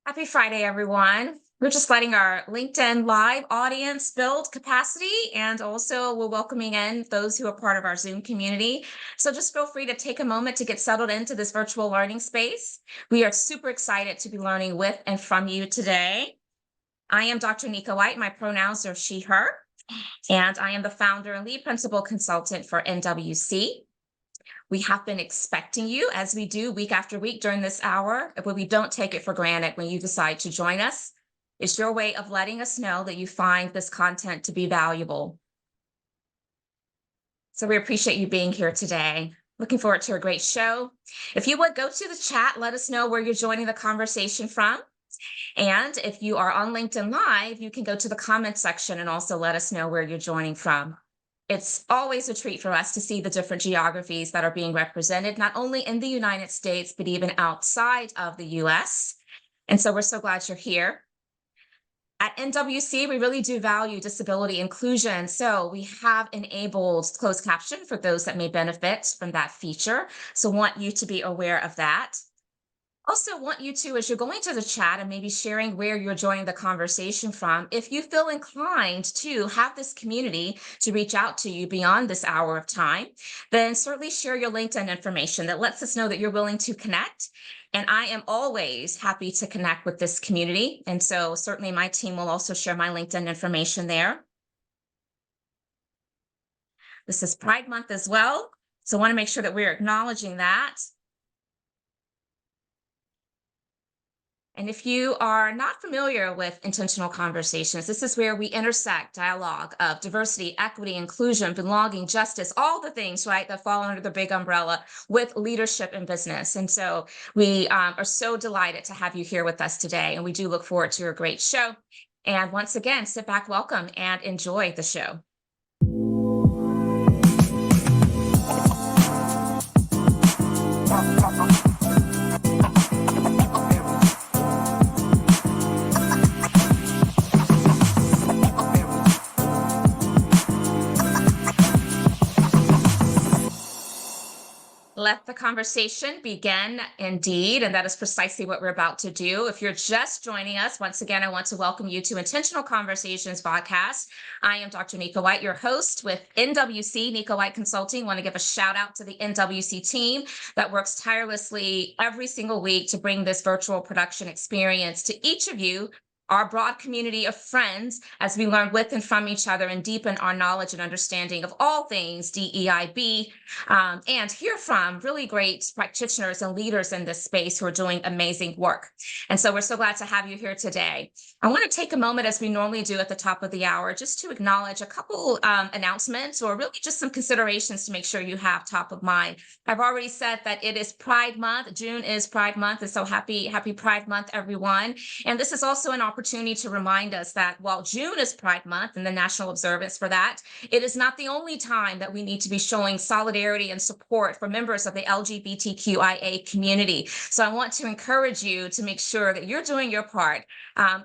Happy Friday, everyone. We're just letting our LinkedIn Live audience build capacity, and also we're welcoming in those who are part of our Zoom community. So just feel free to take a moment to get settled into this virtual learning space. We are super excited to be learning with and from you today. I am Dr. Nika White. My pronouns are she, her, and I am the founder and lead principal consultant for NWC. We have been expecting you, as we do week after week during this hour, but we don't take it for granted when you decide to join us. It's your way of letting us know that you find this content to be valuable. So we appreciate you being here today. Looking forward to a great show. If you would go to the chat, let us know where you're joining the conversation from. And if you are on LinkedIn Live, you can go to the comments section and also let us know where you're joining from. It's always a treat for us to see the different geographies that are being represented, not only in the United States, but even outside of the US. And so we're so glad you're here. At NWC, we really do value disability inclusion. So we have enabled closed caption for those that may benefit from that feature. So want you to be aware of that. Also want you to, as you're going to the chat and maybe sharing where you're joining the conversation from, if you feel inclined to have this community to reach out to you beyond this hour of time, then certainly share your LinkedIn information. That lets us know that you're willing to connect. And I am always happy to connect with this community. And so certainly my team will also share my LinkedIn information there. This is Pride Month as well. So I want to make sure that we're acknowledging that. And if you are not familiar with Intentional Conversations, this is where we intersect dialogue of diversity, equity, inclusion, belonging, justice, all the things, right, that fall under the big umbrella with leadership in business. And so we are so delighted to have you here with us today. And we do look forward to a great show. And once again, sit back, welcome, and enjoy the show. Let the conversation begin indeed, and that is precisely what we're about to do. If you're just joining us, once again, I want to welcome you to Intentional Conversations VodCast. I am Dr. Nika White, your host with NWC, Nika White Consulting. I want to give a shout out to the NWC team that works tirelessly every single week to bring this virtual production experience to each of you, our broad community of friends, as we learn with and from each other and deepen our knowledge and understanding of all things DEIB, and hear from really great practitioners and leaders in this space who are doing amazing work. And so we're so glad to have you here today. I want to take a moment, as we normally do at the top of the hour, just to acknowledge a couple announcements, or really just some considerations to make sure you have top of mind. I've already said that it is Pride Month. June is Pride Month, and so happy Pride Month, everyone. And this is also an opportunity to remind us that while June is Pride Month and the national observance for that, it is not the only time that we need to be showing solidarity and support for members of the LGBTQIA community. So I want to encourage you to make sure that you're doing your part.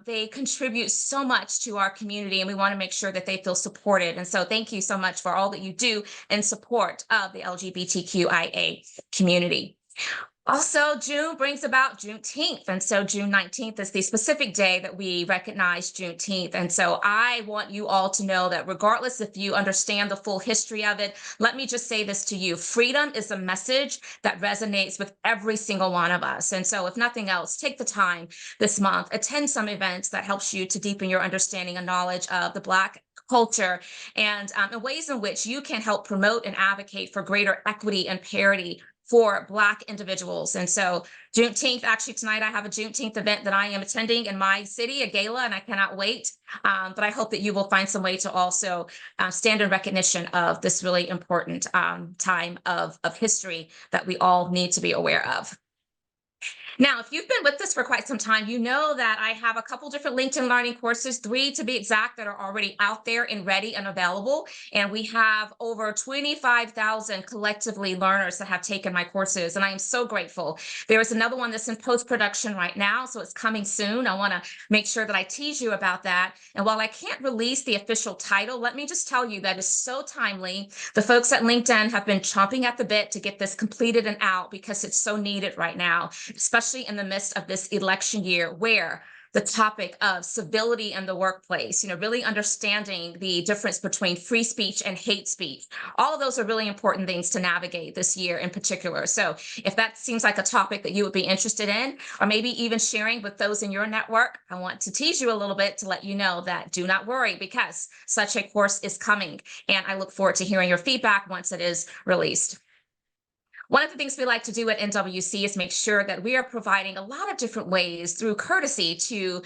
They contribute so much to our community, and we want to make sure that they feel supported. And so thank you so much for all that you do in support of the LGBTQIA community. Also, June brings about Juneteenth. And so June 19th is the specific day that we recognize Juneteenth. And so I want you all to know that regardless if you understand the full history of it, let me just say this to you. Freedom is a message that resonates with every single one of us. And so if nothing else, take the time this month, attend some events that helps you to deepen your understanding and knowledge of the Black culture and ways in which you can help promote and advocate for greater equity and parity for Black individuals. And so Juneteenth, actually tonight I have a Juneteenth event that I am attending in my city, a gala, and I cannot wait. But I hope that you will find some way to also stand in recognition of this really important time of history that we all need to be aware of. Now, if you've been with us for quite some time, you know that I have a couple different LinkedIn learning courses, 3 to be exact, that are already out there and ready and available. And we have over 25,000 collectively learners that have taken my courses. And I am so grateful. There is another one that's in post-production right now, so it's coming soon. I want to make sure that I tease you about that. And while I can't release the official title, let me just tell you that is so timely. The folks at LinkedIn have been chomping at the bit to get this completed and out because it's so needed right now, especially especially in the midst of this election year where the topic of civility in the workplace, really understanding the difference between free speech and hate speech. All of those are really important things to navigate this year in particular. So if that seems like a topic that you would be interested in, or maybe even sharing with those in your network, I want to tease you a little bit to let you know that do not worry, because such a course is coming. And I look forward to hearing your feedback once it is released. One of the things we like to do at NWC is make sure that we are providing a lot of different ways through courtesy to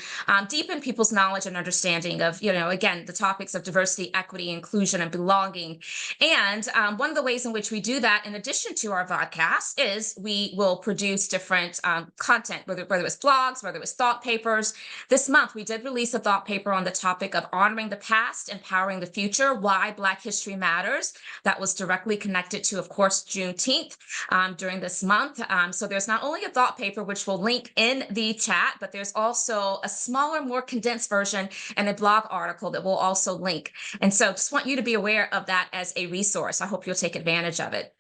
deepen people's knowledge and understanding of, again, the topics of diversity, equity, inclusion, and belonging. And one of the ways in which we do that, in addition to our vodcast, is we will produce different content, whether it's blogs, whether it's thought papers. This month, we did release a thought paper on the topic of honoring the past, empowering the future, why Black History Matters. That was directly connected to, of course, Juneteenth. During this month. So there's not only a thought paper, which will link in the chat, but there's also a smaller, more condensed version and a blog article that will also link. And so just want you to be aware of that as a resource. I hope you'll take advantage of it.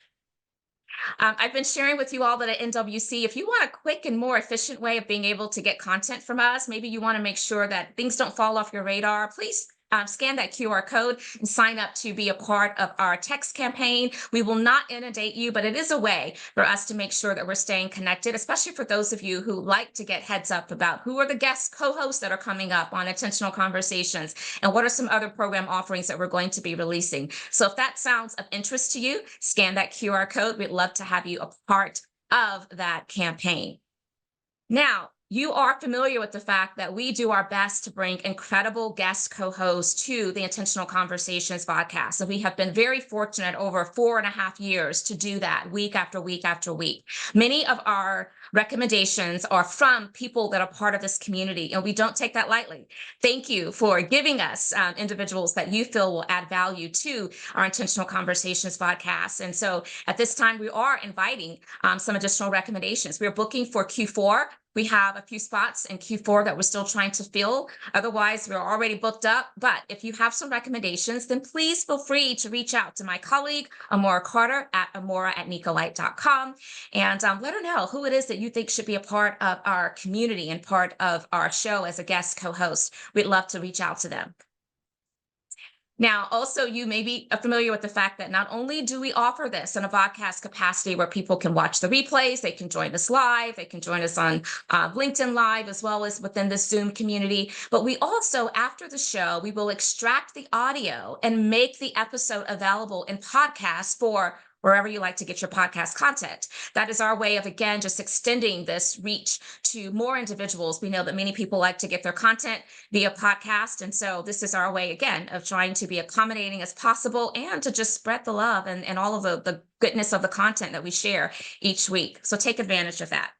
I've been sharing with you all that at NWC, if you want a quick and more efficient way of being able to get content from us, maybe you want to make sure that things don't fall off your radar, please scan that QR code and sign up to be a part of our text campaign. We will not inundate you, but it is a way for us to make sure that we're staying connected, especially for those of you who like to get heads up about who are the guest co-hosts that are coming up on Intentional Conversations and what are some other program offerings that we're going to be releasing. So if that sounds of interest to you, scan that QR code. We'd love to have you a part of that campaign. Now, you are familiar with the fact that we do our best to bring incredible guest co-hosts to the Intentional Conversations podcast. And we have been very fortunate over 4.5 years to do that week after week after week. Many of our recommendations are from people that are part of this community, and we don't take that lightly. Thank you for giving us individuals that you feel will add value to our Intentional Conversations podcast. And so at this time, we are inviting some additional recommendations. We are booking for Q4. We have a few spots in Q4 that we're still trying to fill. Otherwise, we're already booked up. But if you have some recommendations, then please feel free to reach out to my colleague, Amora Carter, at amora@nikalight.com, and let her know who it is that you think should be a part of our community and part of our show as a guest co-host. We'd love to reach out to them. Now, also, you may be familiar with the fact that not only do we offer this in a podcast capacity where people can watch the replays, they can join us live, they can join us on LinkedIn Live, as well as within the Zoom community, but we also, after the show, we will extract the audio and make the episode available in podcast for wherever you like to get your podcast content. That is our way of, again, just extending this reach to more individuals. We know that many people like to get their content via podcast. And so this is our way, again, of trying to be accommodating as possible and to just spread the love and all of the goodness of the content that we share each week. So take advantage of that.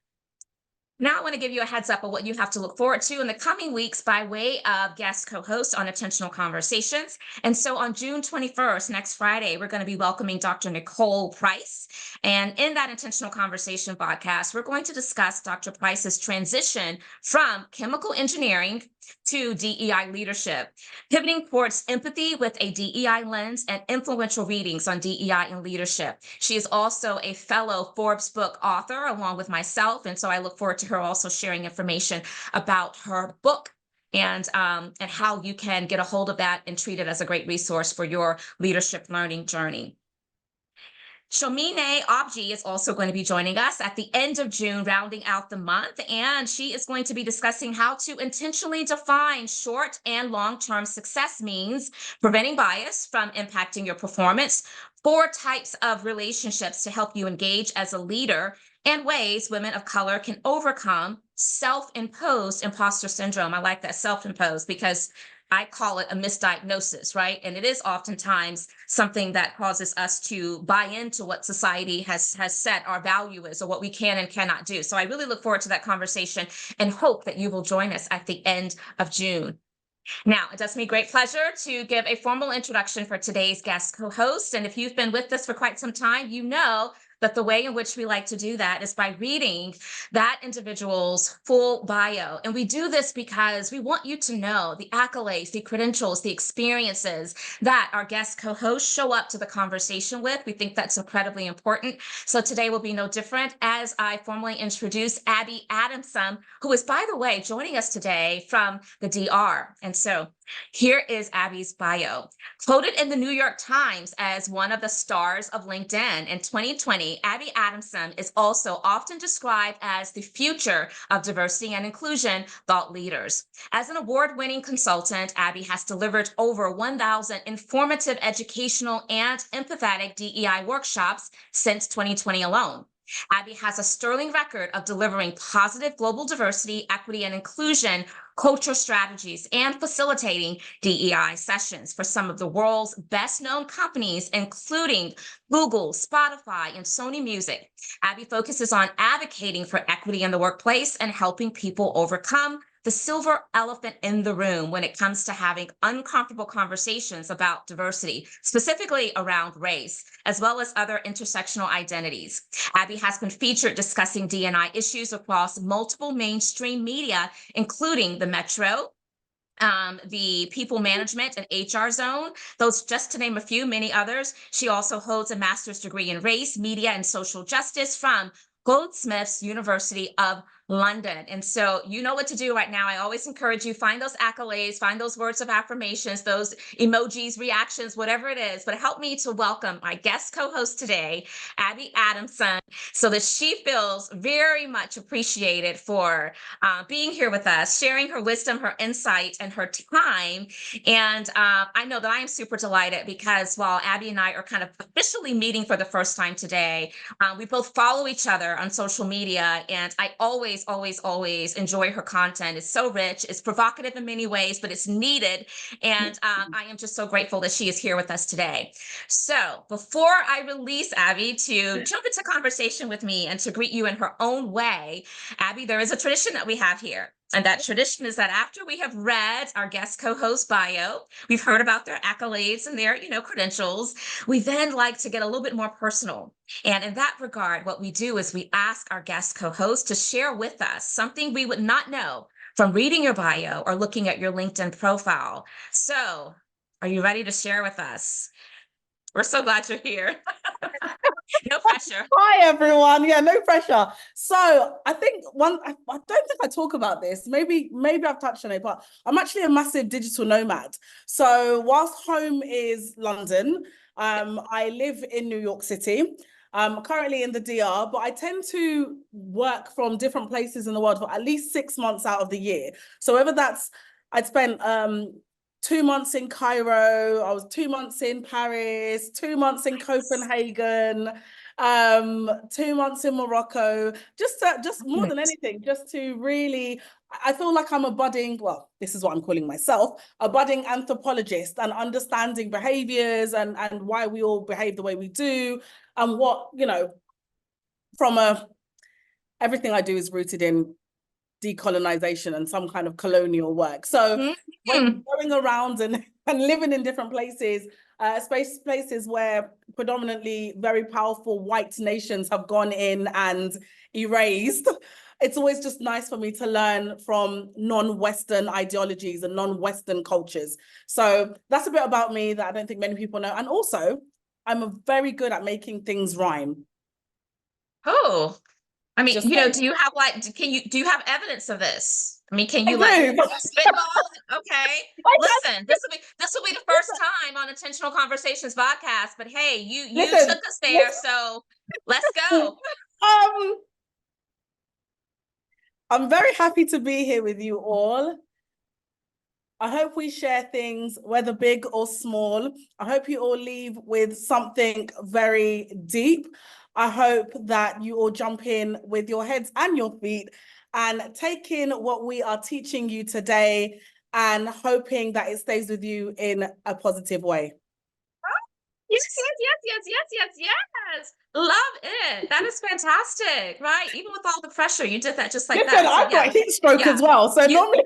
Now I want to give you a heads up of what you have to look forward to in the coming weeks by way of guest co-hosts on Intentional Conversations. And so on June 21st, next Friday, we're going to be welcoming Dr. Nicole Price. And in that Intentional Conversation podcast, we're going to discuss Dr. Price's transition from chemical engineering to DEI leadership, pivoting towards empathy with a DEI lens and influential readings on DEI and leadership. She is also a fellow Forbes book author along with myself. And so I look forward to her also sharing information about her book and how you can get a hold of that and treat it as a great resource for your leadership learning journey. Shomine Obji is also going to be joining us at the end of June, rounding out the month, and she is going to be discussing how to intentionally define short and long-term success means, preventing bias from impacting your performance, 4 types of relationships to help you engage as a leader, and ways women of color can overcome self-imposed imposter syndrome. I like that, self-imposed, because I call it a misdiagnosis, right? And it is oftentimes something that causes us to buy into what society has set our value is or what we can and cannot do. So I really look forward to that conversation and hope that you will join us at the end of June. Now, it does me great pleasure to give a formal introduction for today's guest co-host. And if you've been with us for quite some time, you know that the way in which we like to do that is by reading that individual's full bio. And we do this because we want you to know the accolades, the credentials, the experiences that our guest co-hosts show up to the conversation with. We think that's incredibly important. So today will be no different as I formally introduce Abby Adamson, who is, by the way, joining us today from the DR. And so here is Abby's bio. Quoted in the New York Times as one of the stars of LinkedIn in 2020, Abby Adamson is also often described as the future of diversity and inclusion thought leaders. As an award-winning consultant, Abby has delivered over 1,000 informative, educational, and empathetic DEI workshops since 2020 alone. Abby has a sterling record of delivering positive global diversity, equity, and inclusion culture strategies and facilitating DEI sessions for some of the world's best-known companies, including Google, Spotify, and Sony Music. Abby focuses on advocating for equity in the workplace and helping people overcome the silver elephant in the room when it comes to having uncomfortable conversations about diversity, specifically around race, as well as other intersectional identities. Abby has been featured discussing D&I issues across multiple mainstream media, including the Metro, the People Management and HR Zone, those just to name a few, many others. She also holds a master's degree in race, media, and social justice from Goldsmiths University of London. And so you know what to do right now. I always encourage you, find those accolades, find those words of affirmations, those emojis, reactions, whatever it is. But help me to welcome my guest co-host today, Abby Adamson, so that she feels very much appreciated for being here with us, sharing her wisdom, her insight, and her time. And I know that I am super delighted because while Abby and I are kind of officially meeting for the first time today, we both follow each other on social media, and I always enjoy her content. It's so rich, it's provocative in many ways, but it's needed. And I am just so grateful that she is here with us today. So before I release Abby to jump into conversation with me and to greet you in her own way, Abby, there is a tradition that we have here. And that tradition is that after we have read our guest co-host bio, we've heard about their accolades and their, credentials, we then like to get a little bit more personal. And in that regard, what we do is we ask our guest co-host to share with us something we would not know from reading your bio or looking at your LinkedIn profile. So, are you ready to share with us? We're so glad you're here. No pressure. Hi, everyone. Yeah, no pressure. So I think I don't think I talk about this. Maybe I've touched on it, but I'm actually a massive digital nomad. So whilst home is London, I live in New York City. I'm currently in the DR, but I tend to work from different places in the world for at least 6 months out of the year. So whether that's, I'd spent 2 months in Cairo, I was 2 months in Paris, 2 months in Copenhagen, 2 months in Morocco, just more than anything, just to really, I feel like I'm a budding, well, this is what I'm calling myself, a budding anthropologist, and understanding behaviors and why we all behave the way we do, and what, everything I do is rooted in decolonization and some kind of colonial work. So when going around and living in different places, places where predominantly very powerful white nations have gone in and erased, it's always just nice for me to learn from non-Western ideologies and non-Western cultures. So that's a bit about me that I don't think many people know. And also, I'm very good at making things rhyme. Oh, I mean, Just do you have do you have evidence of this? I mean, can you spitball? Okay. Listen, this will be the first time on Intentional Conversations VodCast, but hey, you took us there, so let's go. I'm very happy to be here with you all. I hope we share things, whether big or small. I hope you all leave with something very deep. I hope that you all jump in with your heads and your feet and take in what we are teaching you today, and hoping that it stays with you in a positive way. Yes. Love it. That is fantastic, right? Even with all the pressure, you did that just like that. So, I've got heat stroke as well. So normally,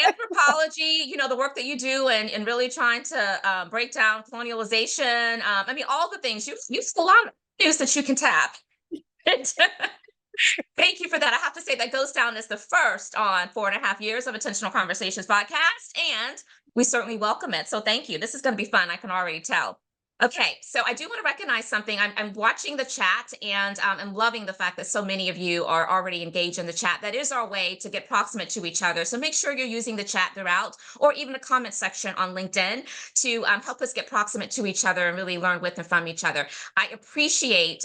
anthropology, the work that you do and really trying to break down colonialization. I mean, all the things you've still news that you can tap. Thank you for that. I have to say that goes down as the first on 4.5 years of Intentional Conversations podcast, and we certainly welcome it. So thank you. This is going to be fun. I can already tell. Okay, so I do want to recognize something. I'm watching the chat, and I'm loving the fact that so many of you are already engaged in the chat. That is our way to get proximate to each other. So make sure you're using the chat throughout, or even the comment section on LinkedIn to help us get proximate to each other and really learn with and from each other. I appreciate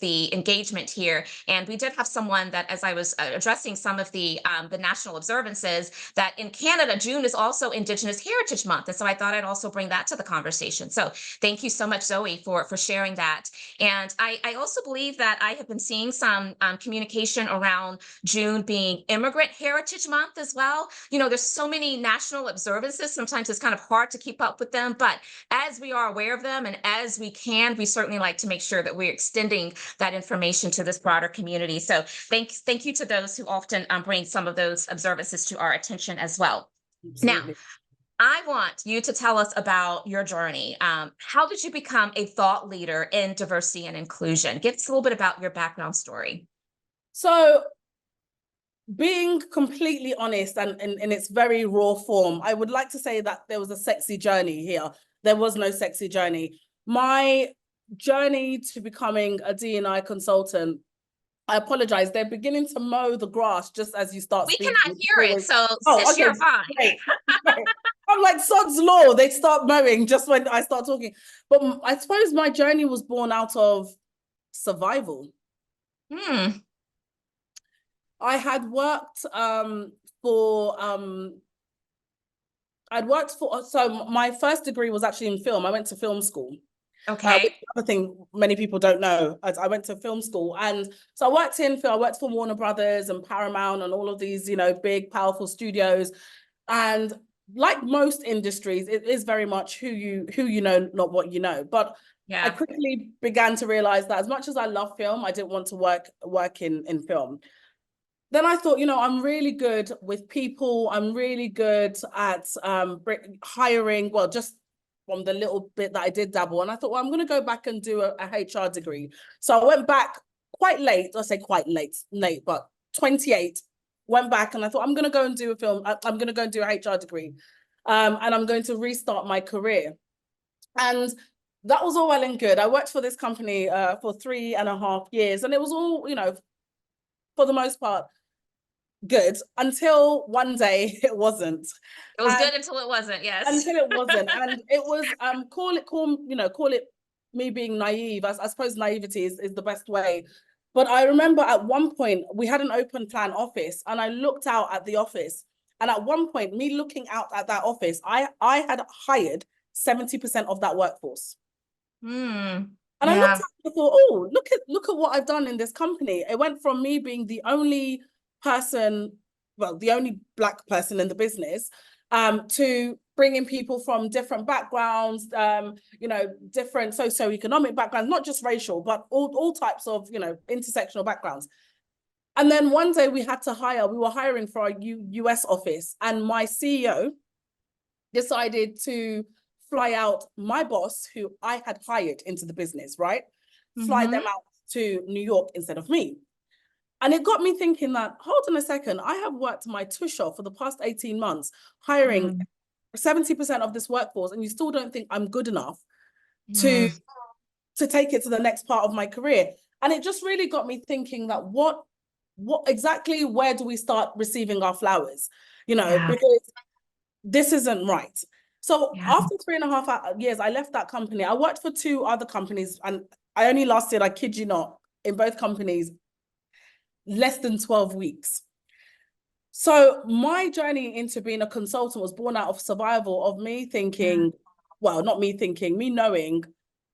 the engagement here. And we did have someone that, as I was addressing some of the national observances, that in Canada, June is also Indigenous Heritage Month. And so I thought I'd also bring that to the conversation. So thank you so much, Zoe, for sharing that. And I also believe that I have been seeing some communication around June being Immigrant Heritage Month as well. You know, there's so many national observances. Sometimes it's kind of hard to keep up with them, but as we are aware of them and as we can, we certainly like to make sure that we're extending that information to this broader community. So thank you to those who often bring some of those observances to our attention as well. Absolutely. Now, I want you to tell us about your journey. How did you become a thought leader in diversity and inclusion? Give us a little bit about your background story. So, being completely honest and in its very raw form, I would like to say that there was a sexy journey here. There was no sexy journey. My journey to becoming a D&I consultant, I apologize, they're beginning to mow the grass just as you start We speaking. cannot hear it, so Oh, sis, okay, you're fine. great. I'm like sod's law. They start mowing just when I start talking. But I suppose my journey was born out of survival. I had worked so my first degree was actually in film. I went to film school. Okay. Which other thing many people don't know. I went to film school, and so I worked in film. I worked for Warner Brothers and Paramount and all of these, big, powerful studios. And like most industries, it is very much who you know, not what you know. But yeah, I quickly began to realize that as much as I love film, I didn't want to work in film. Then I thought, I'm really good with people. I'm really good at hiring. Well, just from the little bit that I did dabble. And I thought, well, I'm going to go back and do a HR degree. So I went back quite late. I say quite late, but 28. Went back and I thought, I'm going to go and do a film. I'm going to go and do a HR degree. And I'm going to restart my career. And that was all well and good. I worked for this company for 3.5 years. And it was all, for the most part, good until one day it wasn't. It was good until it wasn't. Yes. Until it wasn't. And it was call it me being naive. I suppose naivety is the best way. But I remember at one point we had an open plan office and I looked out at the office. And at one point, me looking out at that office, I had hired 70% of that workforce. And I looked at it and thought, oh, look at what I've done in this company. It went from me being the only person, well, the only Black person in the business, to bringing people from different backgrounds, different socioeconomic backgrounds, not just racial, but all types of, intersectional backgrounds. And then one day we were hiring for our US office, and my CEO decided to fly out my boss, who I had hired into the business, right? Fly them out to New York instead of me. And it got me thinking that, hold on a second, I have worked my tush off for the past 18 months, hiring 70% of this workforce, and you still don't think I'm good enough to take it to the next part of my career. And it just really got me thinking that what exactly, where do we start receiving our flowers? Because this isn't right. So after 3.5 years, I left that company. I worked for 2 other companies, and I only lasted, I kid you not, in both companies, less than 12 weeks. So my journey into being a consultant was born out of survival, of me thinking, well, not me thinking, me knowing,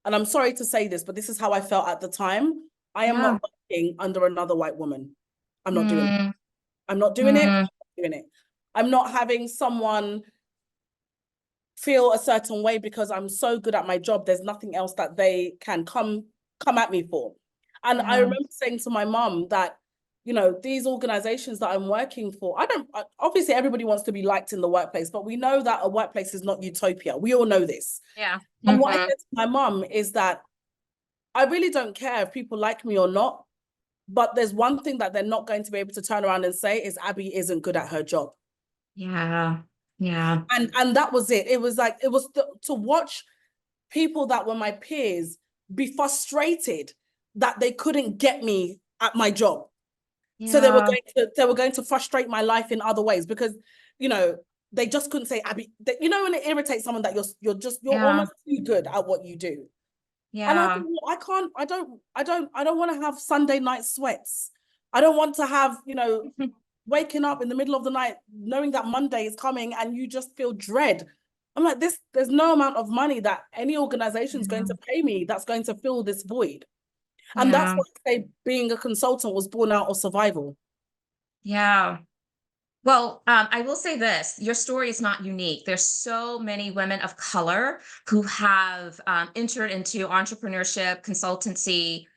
and I'm sorry to say this, but this is how I felt at the time. I am not working under another white woman. I'm not doing it. I'm not doing it. I'm not doing it. I'm not having someone feel a certain way because I'm so good at my job. There's nothing else that they can come at me for. And I remember saying to my mom that, these organizations that I'm working for, obviously everybody wants to be liked in the workplace, but we know that a workplace is not utopia. We all know this. And what I said to my mom is that I really don't care if people like me or not. But there's one thing that they're not going to be able to turn around and say is Abby isn't good at her job. Yeah. Yeah. And that was it. It was like, to watch people that were my peers be frustrated that they couldn't get me at my job. So Yeah. they were going to frustrate my life in other ways because, you know, they just couldn't say Abby. You know, when it irritates someone that you're Yeah. almost too good at what you do. And I Yeah. think, well, I don't want to have Sunday night sweats. I don't want to have, waking up in the middle of the night knowing that Monday is coming and you just feel dread. I'm like, there's no amount of money that any organization is going Yeah. to pay me that's going to fill this void. And that's Yeah. why I say being a consultant was born out of survival. Yeah. Well, I will say this, your story is not unique. There's so many women of color who have entered into entrepreneurship, consultancy,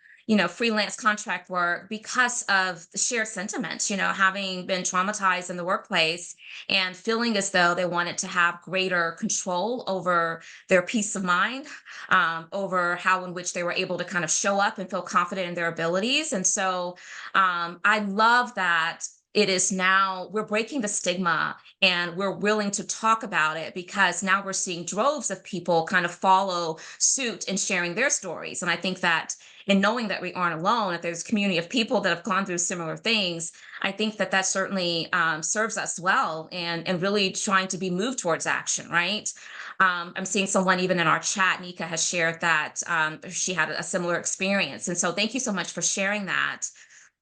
freelance contract work because of the shared sentiments, having been traumatized in the workplace and feeling as though they wanted to have greater control over their peace of mind, over how in which they were able to kind of show up and feel confident in their abilities. And so I love that it is now we're breaking the stigma and we're willing to talk about it because now we're seeing droves of people kind of follow suit in sharing their stories. And I think that in knowing that we aren't alone, that there's a community of people that have gone through similar things, I think that that certainly serves us well and really trying to be moved towards action, right? I'm seeing someone even in our chat, Nika, has shared that she had a similar experience. And so thank you so much for sharing that.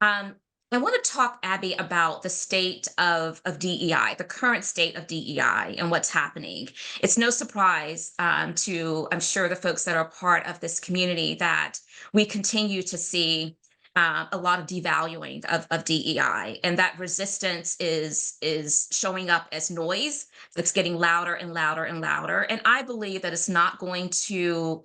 Um, I want to talk, Abby, about the state of DEI, the current state of DEI and what's happening. It's no surprise to, I'm sure, the folks that are part of this community that we continue to see a lot of devaluing of DEI, and that resistance is showing up as noise that's getting louder and louder and louder. And I believe that it's not going to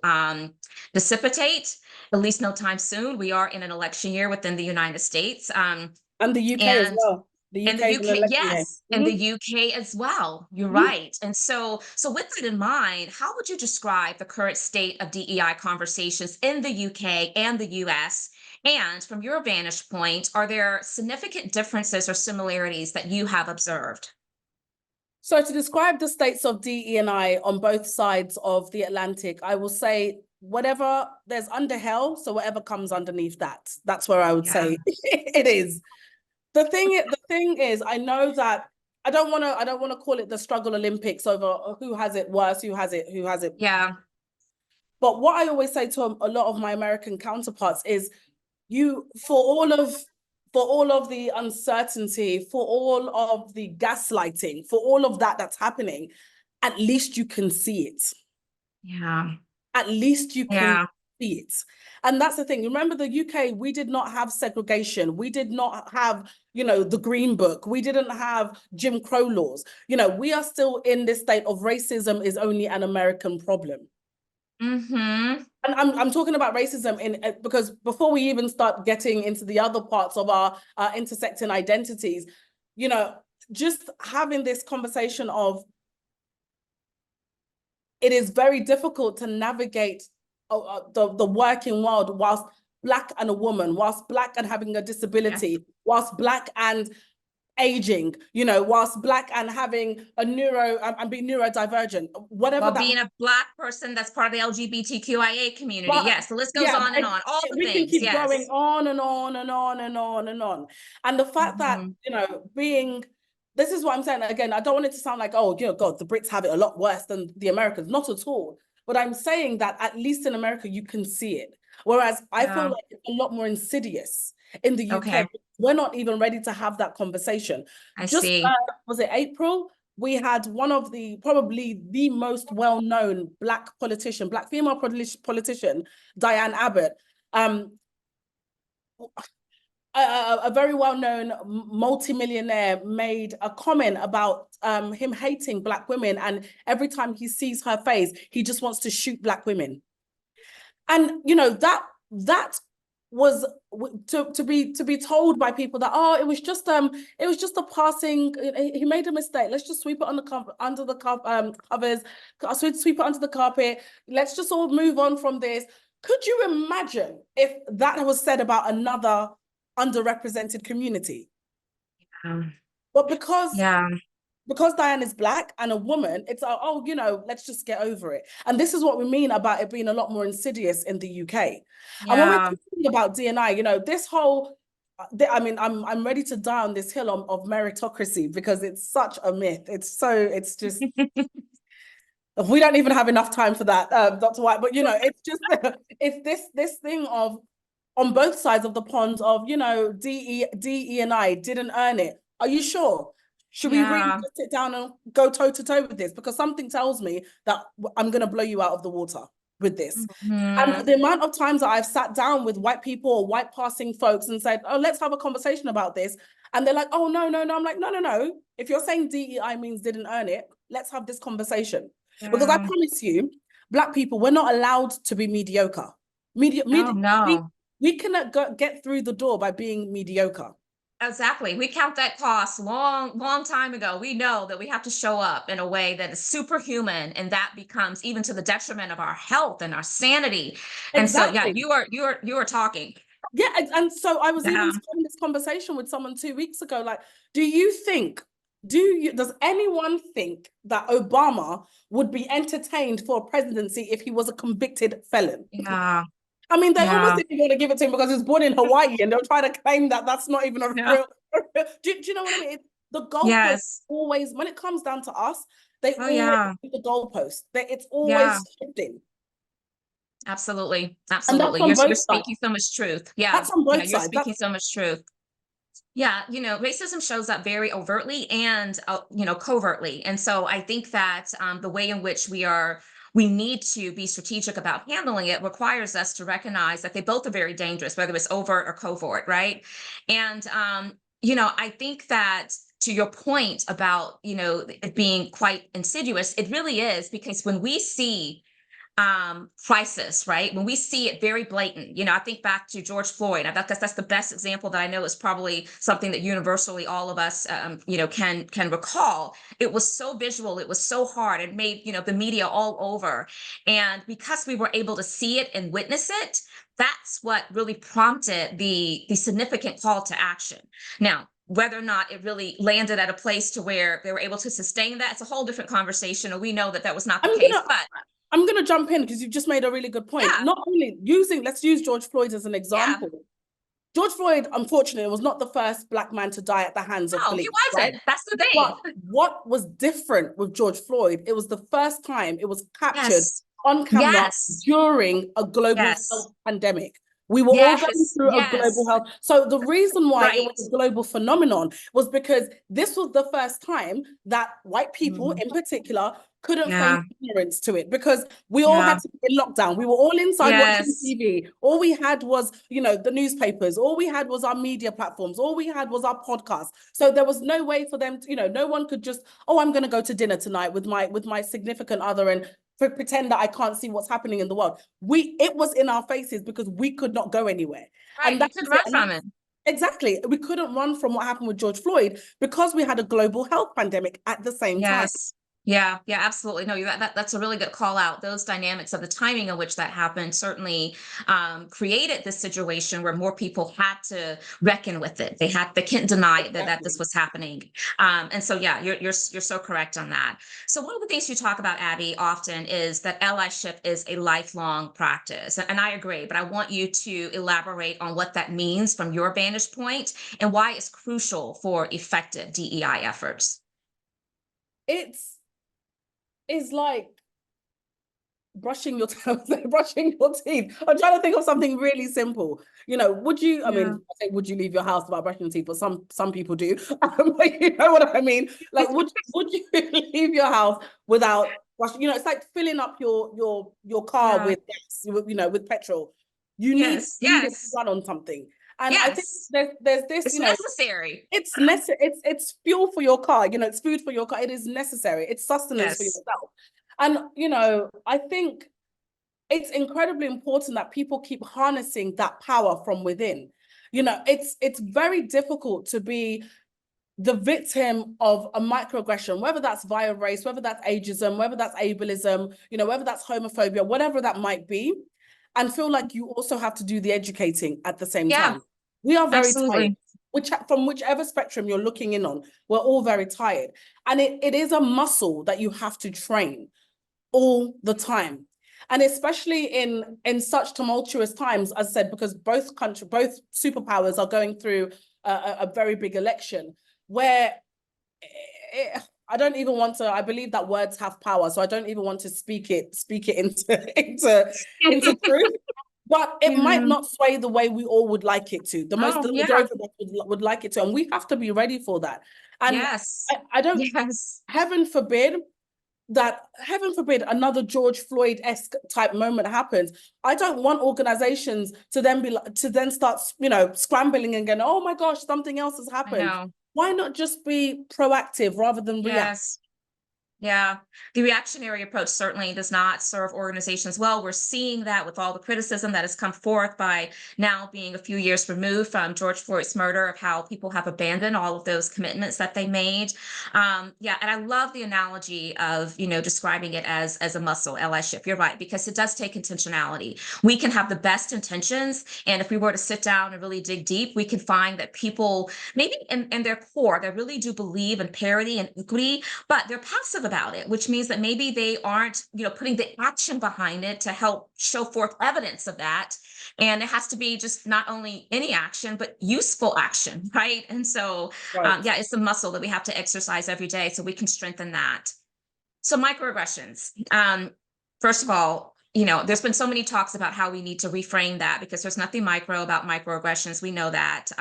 dissipate, at least no time soon. We are in an election year within the United States. And the UK as And well. The and the UK is an UK, election year. yes, and the UK as well. You're Mhm. right. And so with that in mind, how would you describe the current state of DEI conversations in the UK and the US? And from your vantage point, are there significant differences or similarities that you have observed? So to describe the states of DE&I on both sides of the Atlantic, I will say whatever there's under hell, so whatever comes underneath that, that's where I would Yeah. say it is. The thing is, I know that I don't want to call it the struggle Olympics over who has it worse, who has it. Yeah. But what I always say to a lot of my American counterparts is you for all of the uncertainty, for all of the gaslighting, for all of that that's happening, at least you can see it. Yeah. At least you can Yeah. see it. And that's the thing. Remember, the UK, we did not have segregation. We did not have, the Green Book. We didn't have Jim Crow laws. We are still in this state of racism is only an American problem. Mm-hmm. And I'm talking about racism because before we even start getting into the other parts of our intersecting identities, just having this conversation of it is very difficult to navigate the working world whilst Black and a woman, whilst Black and having a Yeah. disability, whilst Black and aging, whilst Black and having a and being neurodivergent, whatever Well, that. being a Black person that's part of the LGBTQIA community. But Yes, the list goes yeah, on and on. All the we can things. keep going Yes. on and on and on and on and on. And the fact that, Mm-hmm. this is what I'm saying. Again, I don't want it to sound like, oh, dear God, the Brits have it a lot worse than the Americans. Not at all. But I'm saying that at least in America, you can see it. Whereas I feel Yeah. like it's a lot more insidious in the UK. Okay. We're not even ready to have that conversation. I Just, see. was it April? We had one of probably the most well-known Black female politician, Diane Abbott, um, a very well-known multimillionaire, made a comment about him hating Black women, and every time he sees her face, he just wants to shoot Black women. And that was to be told by people that, oh, it was just a passing, he made a mistake, let's just sweep it under the covers, sweep it under the carpet, let's just all move on from this. Could you imagine if that was said about another underrepresented community? But Yeah. because Diane is Black and a woman, it's oh, you know, let's just get over it. And this is what we mean about it being a lot more insidious in the UK. And when we're Yeah. talking about D&I, you know, this whole, I mean, I'm ready to die on this hill of meritocracy because it's such a myth. It's just, we don't even have enough time for that, Dr. White. But you know, it's just it's this thing of on both sides of the pond of, you know, DE and I didn't earn it. Are you sure? Should we really Yeah. just sit down and go toe to toe with this? Because something tells me that I'm going to blow you out of the water with this. And Mhm. the amount of times that I've sat down with white people or white passing folks and said, oh, let's have a conversation about this. And they're like, oh, no, no, no. I'm like, no, no, no. If you're saying DEI means didn't earn it, let's have this conversation. Because I Yeah. promise you, Black people, we're not allowed to be mediocre. Oh, no. We cannot get through the door by being mediocre. Exactly. We count that cost long time ago. We know that we have to show up in a way that is superhuman, and that becomes even to the detriment of our health and our sanity. And so, yeah, Exactly. you are talking. Yeah, and so I was even Yeah. having this conversation with someone 2 weeks ago. Like, does anyone think that Obama would be entertained for a presidency if he was a convicted felon? Yeah. I mean, they almost Yeah. didn't want to give it to him because he was born in Hawaii, and they'll try to claim that that's not even a Yeah. real. Do you know what I mean? The goalpost Yes. always, when it comes down to us, they Oh, always yeah. do the goalpost. It's Yeah. always shifting, Absolutely. and that's Absolutely. on You're both sides. speaking so much truth. Yeah. That's on Yeah. both You're sides. speaking so much truth. Yeah, racism shows up very overtly and covertly, and so I think that the way in which we need to be strategic about handling it requires us to recognize that they both are very dangerous, whether it's overt or covert, right? And I think that to your point about it being quite insidious, it really is because when we see crisis, right? When we see it very blatant, I think back to George Floyd. I guess that's the best example that I know is probably something that universally all of us, can recall. It was so visual, it was so hard, it made the media all over, and because we were able to see it and witness it, that's what really prompted the significant call to action. Now, whether or not it really landed at a place to where they were able to sustain that, it's a whole different conversation, and we know that that was not the I'm case. gonna But I'm gonna jump in because you've just made a really good point. yeah, Not only let's use George Floyd as an yeah. example. George Floyd, unfortunately, was not the first Black man to die at the hands of No, he police, right? wasn't. That's the thing. But what was different with George Floyd, it was the first time it was captured Yes. on camera Yes. during a global Yes. health pandemic. We were all going Yes. through a global Yes. health. So the reason why it was Right. a global phenomenon was because this was the first time that white people Mhm. in particular couldn't feign Yeah. ignorance to it because we all had Yeah. to be in lockdown. We were all inside watching Yes. TV. All we had was, the newspapers. All we had was our media platforms. All we had was our podcast. So there was no way for them to, no one could just, oh, I'm going to go to dinner tonight with my significant other and pretend that I can't see what's happening in the world. It was in our faces because we could not go anywhere. Right. And You that could was it. run And from it. that's exactly, we couldn't run from what happened with George Floyd because we had a global health pandemic at the same time. Yes. Yeah, yeah, absolutely. No, that's a really good call out. Those dynamics of the timing in which that happened certainly created this situation where more people had to reckon with it. They couldn't deny that this Exactly. was happening. And so, yeah, you're so correct on that. So one of the things you talk about, Abby, often is that allyship is a lifelong practice, and I agree. But I want you to elaborate on what that means from your vantage point and why it's crucial for effective DEI efforts. It's like brushing your brushing your teeth. I'm trying to think of something really simple. Would you, I mean, Yeah. I say, would you leave your house without brushing your teeth? But some people do. But you know what I mean? Like, would you leave your house without brushing? It's like filling up your car Yeah. with gas, with petrol. You Yes. need it to Yes. run on something. And I think Yes. there's this, It's necessary. it's necessary. It's fuel for your car. It's food for your car. It is necessary. It's sustenance for Yes. yourself. And I think it's incredibly important that people keep harnessing that power from within. It's very difficult to be the victim of a microaggression, whether that's via race, whether that's ageism, whether that's ableism, whether that's homophobia, whatever that might be. and feel like you also have to do the educating at the same Yeah, time. We are very tired, absolutely. from whichever spectrum you're looking in on, we're all very tired. And it is a muscle that you have to train all the time. And especially in such tumultuous times, as I said, because both superpowers are going through a very big election where I don't even want to, I believe that words have power, so I don't even want to speak it into truth. But it might not sway the way we all would like it to. The Oh, yeah. majority of us would like it to, and we have to be ready for that. And Yes. I don't, Yes. heaven forbid another George Floyd-esque type moment happens. I don't want organizations to then start, scrambling and going, oh my gosh, something else has I happened. know. Why not just be proactive rather than react? Yes. Yeah, the reactionary approach certainly does not serve organizations well. We're seeing that with all the criticism that has come forth by now being a few years removed from George Floyd's murder, of how people have abandoned all of those commitments that they made. Yeah, and I love the analogy of, describing it as a muscle, allyship. You're right, because it does take intentionality. We can have the best intentions, and if we were to sit down and really dig deep, we can find that people, maybe in their core, they really do believe in parity and equity, but they're passive about it, which means that maybe they aren't, putting the action behind it to help show forth evidence of that. And it has to be just not only any action, but useful action, right? And so, Right. yeah, it's a muscle that we have to exercise every day so we can strengthen that. So microaggressions. First of all, there's been so many talks about how we need to reframe that, because there's nothing micro about microaggressions. We know that.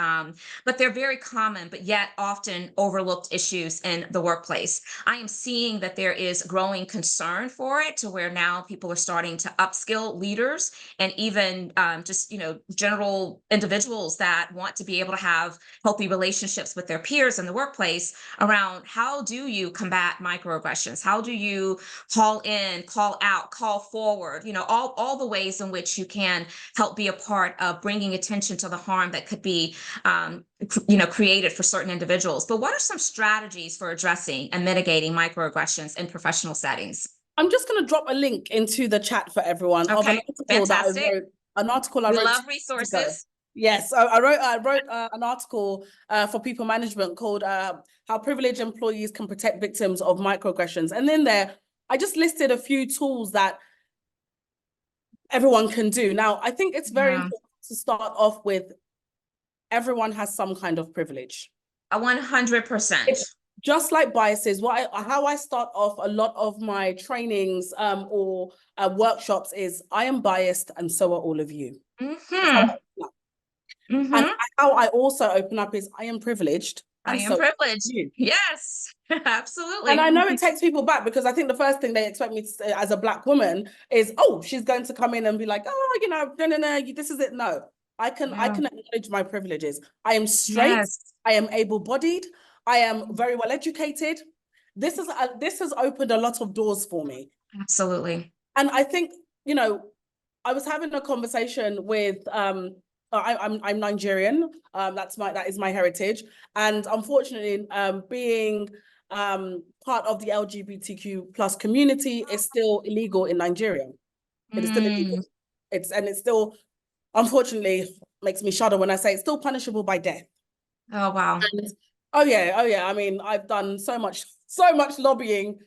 But they're very common, but yet often overlooked issues in the workplace. I am seeing that there is growing concern for it, to where now people are starting to upskill leaders, and even just, general individuals that want to be able to have healthy relationships with their peers in the workplace, around how do you combat microaggressions? How do you call in, call out, call forward, all the ways in which you can help be a part of bringing attention to the harm that could be, created for certain individuals. But what are some strategies for addressing and mitigating microaggressions in professional settings? I'm just going to drop a link into the chat for everyone of an Okay, article that I fantastic. wrote. An article I We wrote love 2 years ago. resources. Yes, I wrote an article for people management called "How Privileged Employees Can Protect Victims of Microaggressions," and in there I just listed a few tools that everyone can do. Now, I think it's very Yeah, important to start off with, everyone has some kind of privilege. 100%. It's just like biases. How I start off a lot of my trainings or workshops is, I am biased and so are all of you. That's how I Mm-hmm. open up. And Mm-hmm. how I also open up is, I am privileged I and am so are privileged. you. Yes, And absolutely. I know it takes people back, because I think the first thing they expect me to say as a Black woman is, oh, she's going to come in and be like, oh, no, this is it. No, I can Yeah. acknowledge my privileges. I am straight. Yes. I am able-bodied. I am very well educated. This has opened a lot of doors for me. Absolutely. And I think, I was having a conversation with I'm Nigerian. That is my heritage. And unfortunately, being part of the LGBTQ plus community is still illegal in Nigeria. It is still illegal. Mm. It's still, unfortunately, makes me shudder when I say it's still punishable by death. Oh, wow. And oh yeah. I mean, I've done so much lobbying,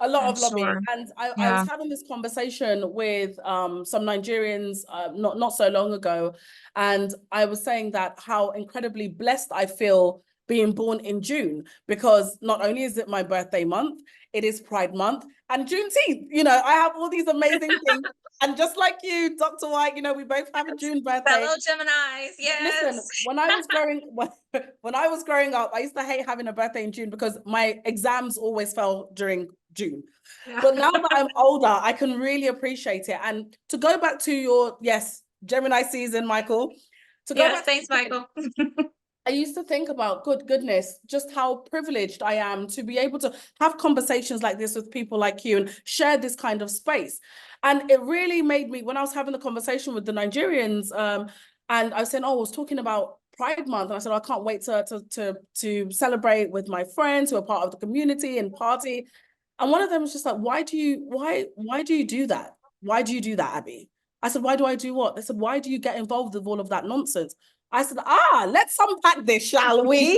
a lot I'm of lobbying. sure. And I was Yeah. having this conversation with some Nigerians not so long ago. And I was saying that how incredibly blessed I feel being born in June, because not only is it my birthday month, it is Pride Month and Juneteenth. I have all these amazing things. And just like you, Dr. White, we both have a June birthday. Fellow Geminis, Listen, yes. when I was growing up, I used to hate having a birthday in June because my exams always fell during June. Yeah. But now that I'm older, I can really appreciate it. And to go back to your, yes, Gemini season, Michael, to go Yes, back, thanks, Michael. I used to think about, good goodness, just how privileged I am to be able to have conversations like this with people like you and share this kind of space. And it really made me, when I was having the conversation with the Nigerians, and I was saying, I was talking about Pride Month, and I said, I can't wait to celebrate with my friends who are part of the community and party. And one of them was just like, why do you do that? Why do you do that, Abby? I said, why do I do what? They said, why do you get involved with all of that nonsense? I said, let's unpack this, shall we?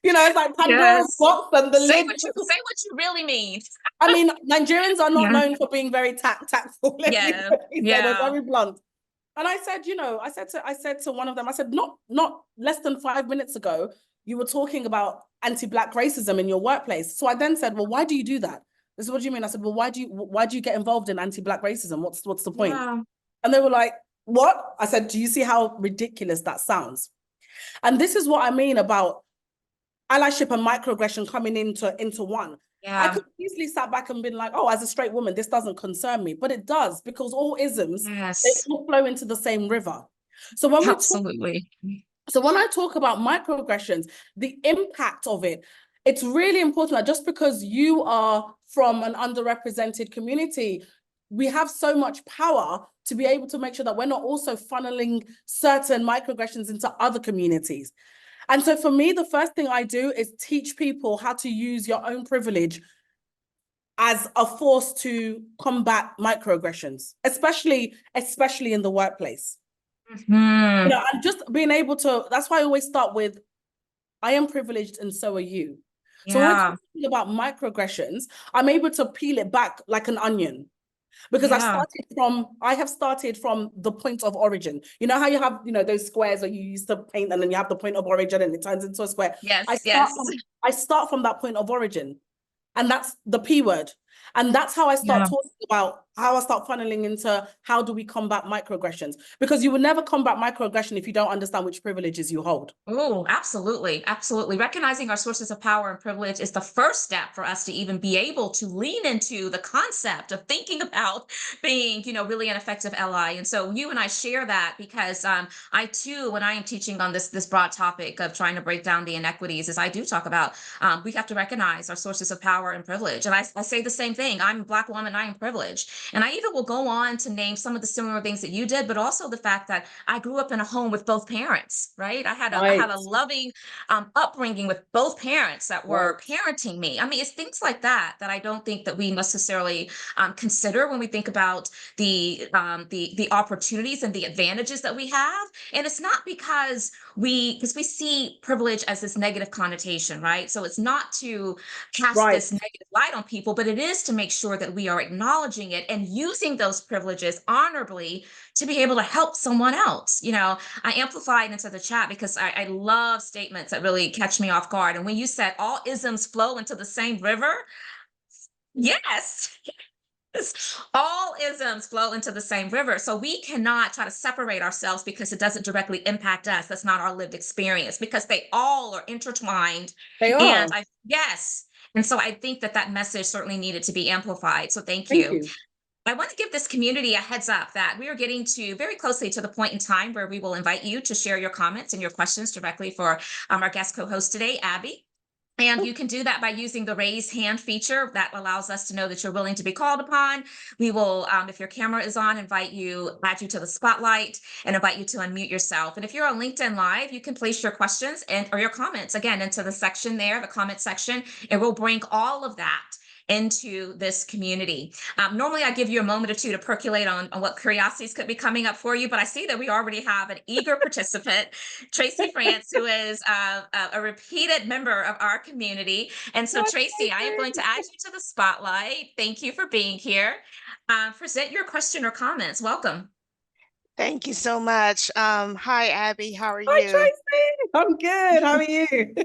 It's like Pandora's Yes. box and the Say lid. what you really mean. I mean, Nigerians are not Yeah. known for being very tactful. Let me Yeah. say they're Yeah. very blunt. And I said, I said to one of them, I said, not less than 5 minutes ago, you were talking about anti-Black racism in your workplace. So I then said, well, why do you do that? This is what do you mean? I said, well, why do you get involved in anti-Black racism? What's the point? Yeah. And they were like, what? I said, do you see how ridiculous that sounds? And this is what I mean about allyship and microaggression coming into one. I could easily sat back and been like, oh, as a straight woman, this doesn't concern me. But it does, because all isms, they Yes. all flow into the same river. So when Absolutely. when I talk about microaggressions, the impact of it, it's really important that just because you are from an underrepresented community, we have so much power to be able to make sure that we're not also funneling certain microaggressions into other communities. And so for me, the first thing I do is teach people how to use your own privilege as a force to combat microaggressions, especially in the workplace. Mm-hmm. And just being able to, that's why I always start with, I am privileged and so are you. So when we're talking about microaggressions, I'm able to peel it back like an onion. Because I have started from the point of origin. You know how you have, those squares that you used to paint and then you have the point of origin and it turns into a square. Yes. I start from that point of origin. And that's the P word. And that's how I start talking about how I start funneling into how do we combat microaggressions? Because you will never combat microaggression if you don't understand which privileges you hold. Oh, absolutely. Absolutely. Recognizing our sources of power and privilege is the first step for us to even be able to lean into the concept of thinking about being, really an effective ally. And so you and I share that because I too, when I am teaching on this broad topic of trying to break down the inequities, is I do talk about we have to recognize our sources of power and privilege. And I say the same thing. I'm a Black woman, I am privileged. And I even will go on to name some of the similar things that you did, but also the fact that I grew up in a home with both parents, right? I had a loving upbringing with both parents that were parenting me. I mean, it's things like that I don't think that we necessarily consider when we think about the opportunities and the advantages that we have. And it's not because we see privilege as this negative connotation, right? So it's not to cast this negative light on people, but it is to make sure that we are acknowledging it and using those privileges honorably to be able to help someone else. I amplified into the chat because I love statements that really catch me off guard. And when you said all isms flow into the same river, yes. All isms flow into the same river. So we cannot try to separate ourselves because it doesn't directly impact us. That's not our lived experience, because they all are intertwined. They are. And And so I think that message certainly needed to be amplified. So thank you. I want to give this community a heads up that we are getting to very closely to the point in time where we will invite you to share your comments and your questions directly for our guest co-host today, Abby. And you can do that by using the raise hand feature that allows us to know that you're willing to be called upon. We will, if your camera is on, add you to the spotlight and invite you to unmute yourself. And if you're on LinkedIn Live, you can place your questions or your comments again into the section there, the comment section, and we'll bring all of that into this community. Normally I give you a moment or two to percolate on what curiosities could be coming up for you, but I see that we already have an eager participant, Tracy France, who is a repeated member of our community. And so Tracy, I am going to add you to the spotlight. Thank you for being here. Present your question or comments. Welcome. Thank you so much. Hi, Abby. How are you? Hi, Tracy. I'm good. How are you?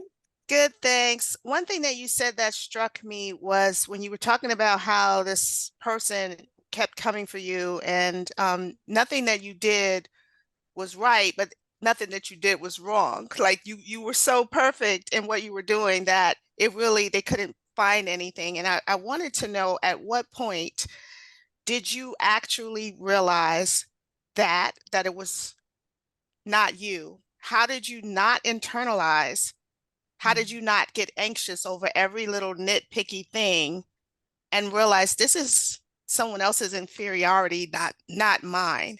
Good, thanks. One thing that you said that struck me was when you were talking about how this person kept coming for you and nothing that you did was right, but nothing that you did was wrong. Like you were so perfect in what you were doing that they couldn't find anything. And I wanted to know, at what point did you actually realize that it was not you? How did you not internalize? How did you not get anxious over every little nitpicky thing and realize this is someone else's inferiority, not mine?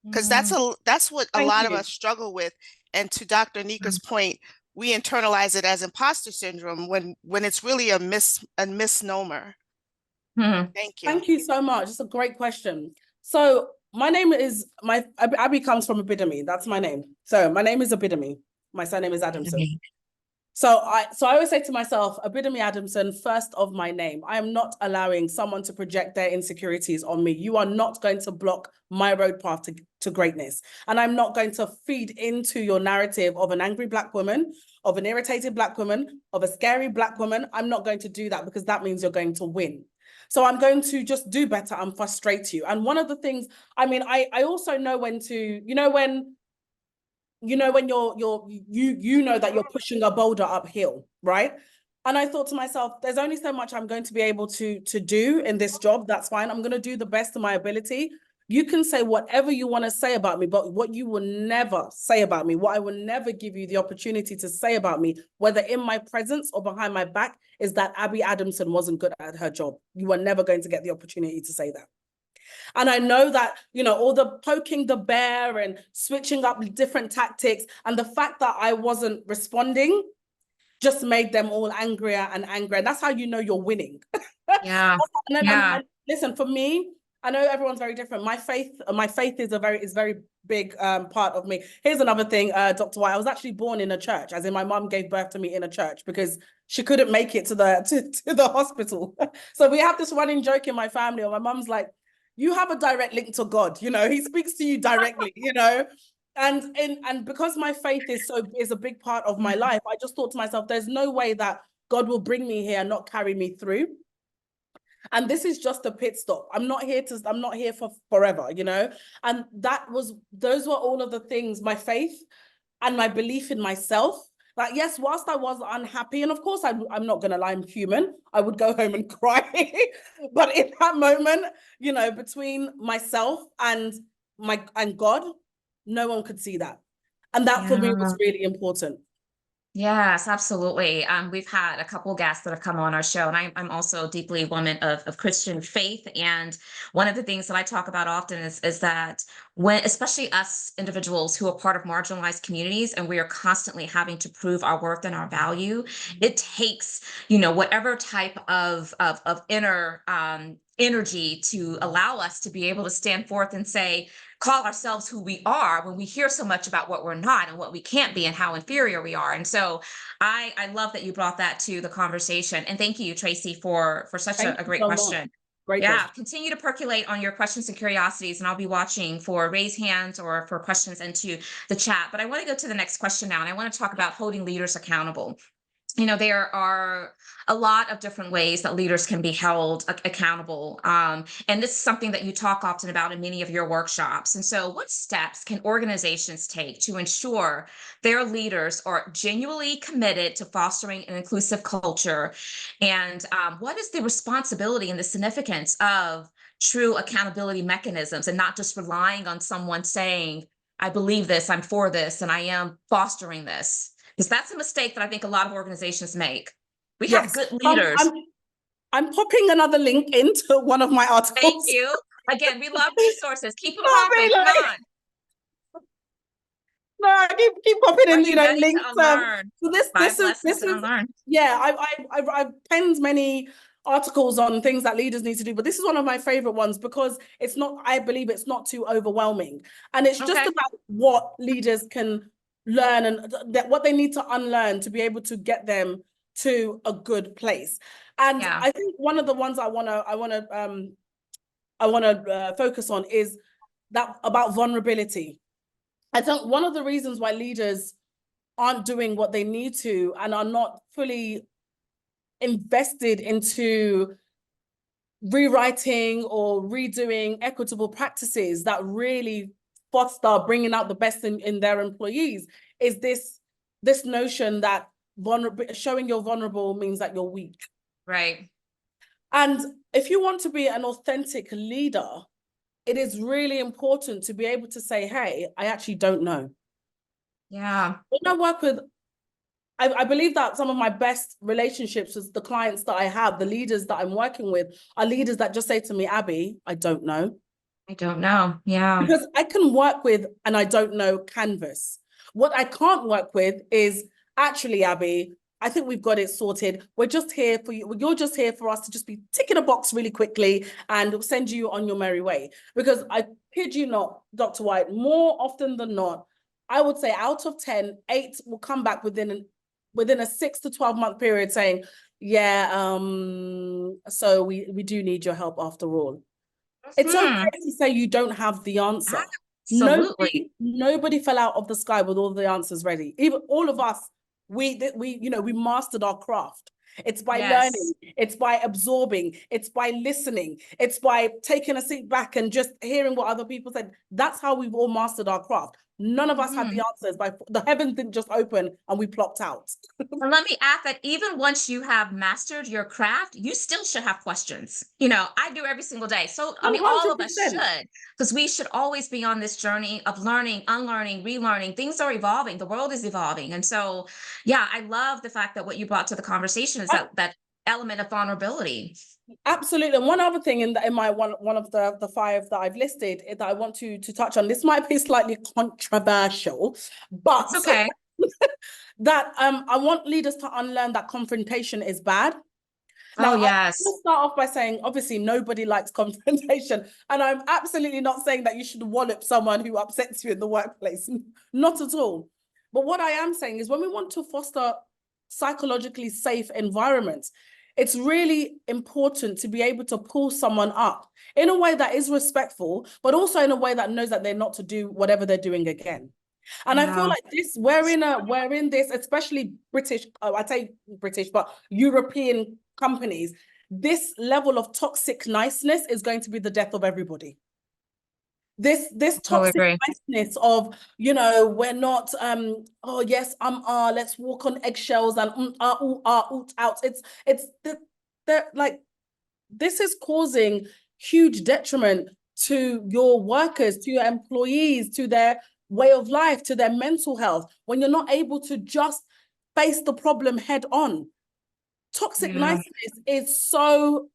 Because that's what a lot of us struggle with. And to Dr. Nika's point, we internalize it as imposter syndrome when it's really a misnomer. Thank you. Thank you so much. It's a great question. So my name is, Abby comes from Abidemi. That's my name. So my name is Abidemi. My surname is Adamson. So I always say to myself, Abidemi Adamson, first of my name. I am not allowing someone to project their insecurities on me. You are not going to block my road path to greatness. And I'm not going to feed into your narrative of an angry Black woman, of an irritated Black woman, of a scary Black woman. I'm not going to do that, because that means you're going to win. So I'm going to just do better and frustrate you. And one of the things, I mean, I also know when to, when you know that you're pushing a boulder uphill, right? And I thought to myself, there's only so much I'm going to be able to do in this job. That's fine. I'm going to do the best of my ability. You can say whatever you want to say about me, but what you will never say about me, what I will never give you the opportunity to say about me, whether in my presence or behind my back, is that Abby Adamson wasn't good at her job. You are never going to get the opportunity to say that. And I know that, all the poking the bear and switching up different tactics, and the fact that I wasn't responding just made them all angrier and angrier. And that's how you know you're winning. Yeah. And listen, for me, I know everyone's very different. My faith is very big part of me. Here's another thing, Dr. White. I was actually born in a church, as in my mom gave birth to me in a church because she couldn't make it to the hospital. So we have this running joke in my family, or my mom's like, you have a direct link to God, he speaks to you directly, and because my faith is a big part of my life, I just thought to myself, there's no way that God will bring me here and not carry me through. And this is just a pit stop. I'm not here for forever, and those were all of the things, my faith and my belief in myself. Like, yes, whilst I was unhappy, and of course I'm not gonna lie, I'm human, I would go home and cry. But in that moment, between myself and God, no one could see that. And that for me was really important. Yes, absolutely. We've had a couple guests that have come on our show, and I'm also deeply a woman of Christian faith. And one of the things that I talk about often is that when, especially us individuals who are part of marginalized communities, and we are constantly having to prove our worth and our value, it takes, whatever type of inner energy to allow us to be able to stand forth and call ourselves who we are, when we hear so much about what we're not and what we can't be and how inferior we are. And so I love that you brought that to the conversation. And thank you, Tracy, for such a great question. Great question. Continue to percolate on your questions and curiosities, and I'll be watching for raise hands or for questions into the chat. But I want to go to the next question now, and I want to talk about holding leaders accountable. There are a lot of different ways that leaders can be held accountable. And this is something that you talk often about in many of your workshops. And so what steps can organizations take to ensure their leaders are genuinely committed to fostering an inclusive culture? And what is the responsibility and the significance of true accountability mechanisms, and not just relying on someone saying, I believe this, I'm for this, and I am fostering this? Because that's a mistake that I think a lot of organizations make. We have good leaders. I'm popping another link into one of my articles. Thank you. Again, we love resources. Keep them popping. Come on. No, I keep popping in, links. So this is I've penned many articles on things that leaders need to do, but this is one of my favorite ones because I believe it's not too overwhelming, and it's just about what leaders can learn and what they need to unlearn to be able to get them to a good place. And I think one of the ones I want to focus on is that about vulnerability. I think one of the reasons why leaders aren't doing what they need to and are not fully invested into rewriting or redoing equitable practices that really foster bringing out the best in their employees is this notion that showing you're vulnerable means that you're weak. Right. And if you want to be an authentic leader, it is really important to be able to say, hey, I actually don't know. Yeah. When I work with, I believe that some of my best relationships with the clients that I have, the leaders that I'm working with, are leaders that just say to me, Abby, I don't know. I don't know. Yeah. Because I can work with an I don't know canvas. What I can't work with is, actually, Abby, I think we've got it sorted. We're just here for you. You're just here for us to just be ticking a box really quickly and send you on your merry way. Because I kid you not, Dr. White, more often than not, I would say out of 10, 8 will come back within a 6 to 12 month period saying, yeah, so we do need your help after all. It's okay to say you don't have the answer. Absolutely. Nobody fell out of the sky with all the answers ready. Even all of us, we mastered our craft. It's by learning, it's by absorbing, it's by listening, it's by taking a seat back and just hearing what other people said. That's how we've all mastered our craft. None of us had the answers. The heavens didn't just open and we plopped out. And let me add that even once you have mastered your craft, you still should have questions. You know, I do every single day. So, I mean, all of us 100%. should, because we should always be on this journey of learning, unlearning, relearning. Things are evolving. The world is evolving. And so, yeah, I love the fact that what you brought to the conversation is that element of vulnerability. Absolutely. And one other thing in my one of the 5 that I've listed that I want to touch on, this might be slightly controversial, but It's okay. that I want leaders to unlearn that confrontation is bad. Now, yes. I'll start off by saying, obviously, nobody likes confrontation. And I'm absolutely not saying that you should wallop someone who upsets you in the workplace. Not at all. But what I am saying is when we want to foster psychologically safe environments, it's really important to be able to pull someone up in a way that is respectful, but also in a way that knows that they're not to do whatever they're doing again. And I feel like we're in this, especially British, I say British, but European companies, this level of toxic niceness is going to be the death of everybody. This toxic niceness of, we're not, oh yes, let's walk on eggshells and out. It's like, this is causing huge detriment to your workers, to your employees, to their way of life, to their mental health, when you're not able to just face the problem head on. Toxic niceness is so,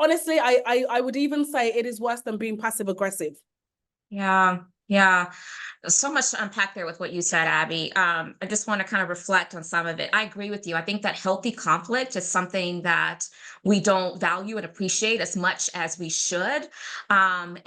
honestly, I would even say it is worse than being passive aggressive. Yeah. So much to unpack there with what you said, Abby. I just want to kind of reflect on some of it. I agree with you. I think that healthy conflict is something that we don't value and appreciate as much as we should. And,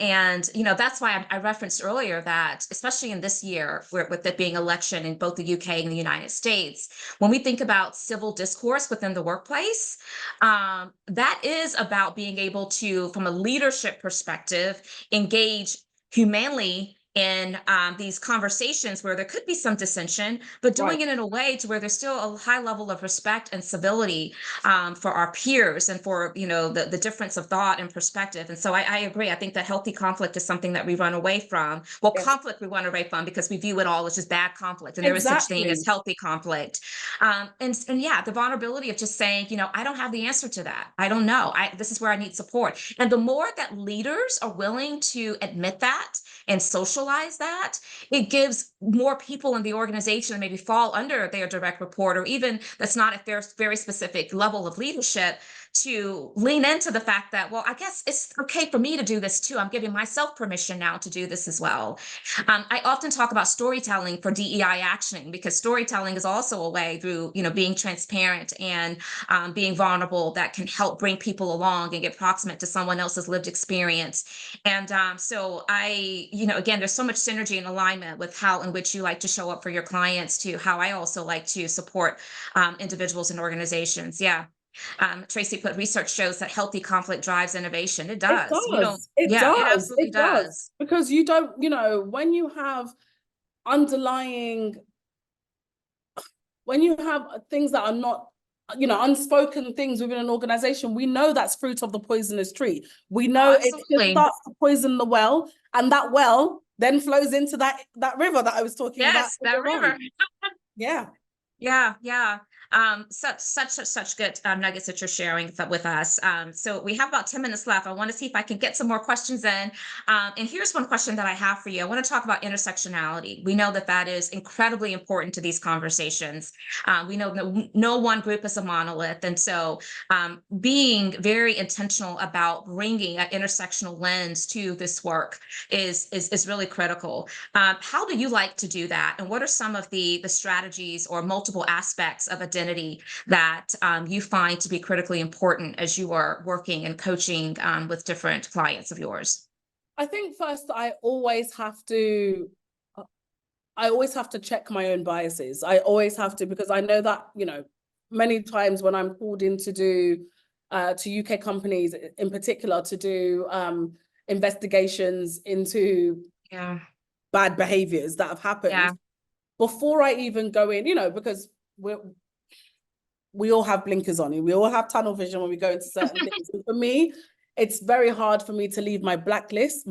that's why I referenced earlier that, especially in this year, with it being election in both the UK and the United States, when we think about civil discourse within the workplace, that is about being able to, from a leadership perspective, engage humanely in these conversations where there could be some dissension, but doing it in a way to where there's still a high level of respect and civility for our peers and for, the difference of thought and perspective. And so I agree. I think that healthy conflict is something that we run away from. Well, conflict we run away from because we view it all as just bad conflict. And there is such thing as healthy conflict. And yeah, the vulnerability of just saying, I don't have the answer to that. I don't know. This is where I need support. And the more that leaders are willing to admit that and socialize that, it gives more people in the organization maybe fall under their direct report, or even that's not at their very specific level of leadership, to lean into the fact that, well, I guess it's okay for me to do this too. I'm giving myself permission now to do this as well. I often talk about storytelling for DEI action, because storytelling is also a way through, being transparent and being vulnerable that can help bring people along and get proximate to someone else's lived experience. And so again, there's so much synergy and alignment with how in which you like to show up for your clients to how I also like to support individuals and organizations. Yeah. Tracy put, research shows that healthy conflict drives innovation. It does. It absolutely does. Because you don't, when you have things that are not, unspoken things within an organization, we know that's fruit of the poisonous tree. We know it just starts to poison the well, and that well then flows into that river that I was talking about. Yes, that river. Yeah. Such good nuggets that you're sharing with us. So we have about 10 minutes left. I want to see if I can get some more questions in. And here's one question that I have for you. I want to talk about intersectionality. We know that is incredibly important to these conversations. We know no one group is a monolith. And so being very intentional about bringing an intersectional lens to this work is really critical. How do you like to do that? And what are some of the strategies or multiple aspects of identity identity that you find to be critically important as you are working and coaching with different clients of yours? I think first I always have to check my own biases. I always have to, because I know that, many times when I'm called in to do to UK companies in particular to do investigations into Yeah. bad behaviors that have happened, Yeah. before I even go in, because we all have blinkers on, and we all have tunnel vision when we go into certain things. And for me, it's very hard for me to leave my blackness,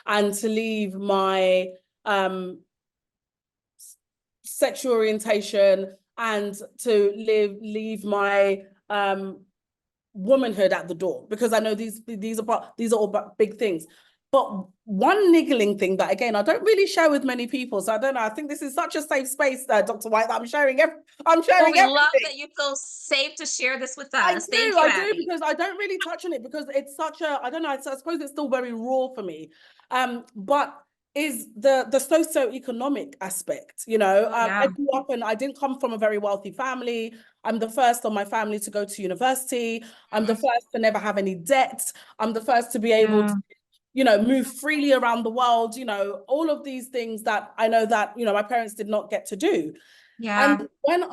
and to leave my sexual orientation, and to leave my womanhood at the door, because I know these are all big things. But one niggling thing that, again, I don't really share with many people, so I don't know. I think this is such a safe space, Dr. White, that I'm sharing. I'm sharing we everything. love that you feel safe to share this with us. Thank you, I Abby. do, because I don't really touch on it, because it's such a, I don't know, I suppose it's still very raw for me. But is the socioeconomic aspect, I grew up and I didn't come from a very wealthy family. I'm the first of my family to go to university. I'm the first to never have any debt. I'm the first to be able to, move freely around the world, all of these things that I know that, my parents did not get to do. Yeah. And when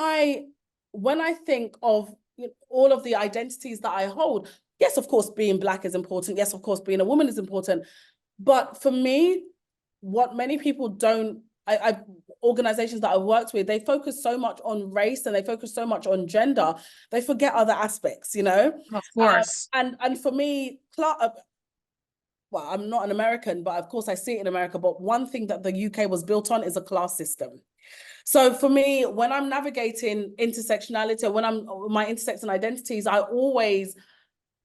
I think of all of the identities that I hold, yes, of course, being Black is important. Yes, of course, being a woman is important. But for me, what many people don't, organizations that I've worked with, they focus so much on race and they focus so much on gender, they forget other aspects, Of course. And for me, well, I'm not an American, but of course I see it in America. But one thing that the UK was built on is a class system. So for me, when I'm navigating intersectionality, or when I'm my intersecting identities, I always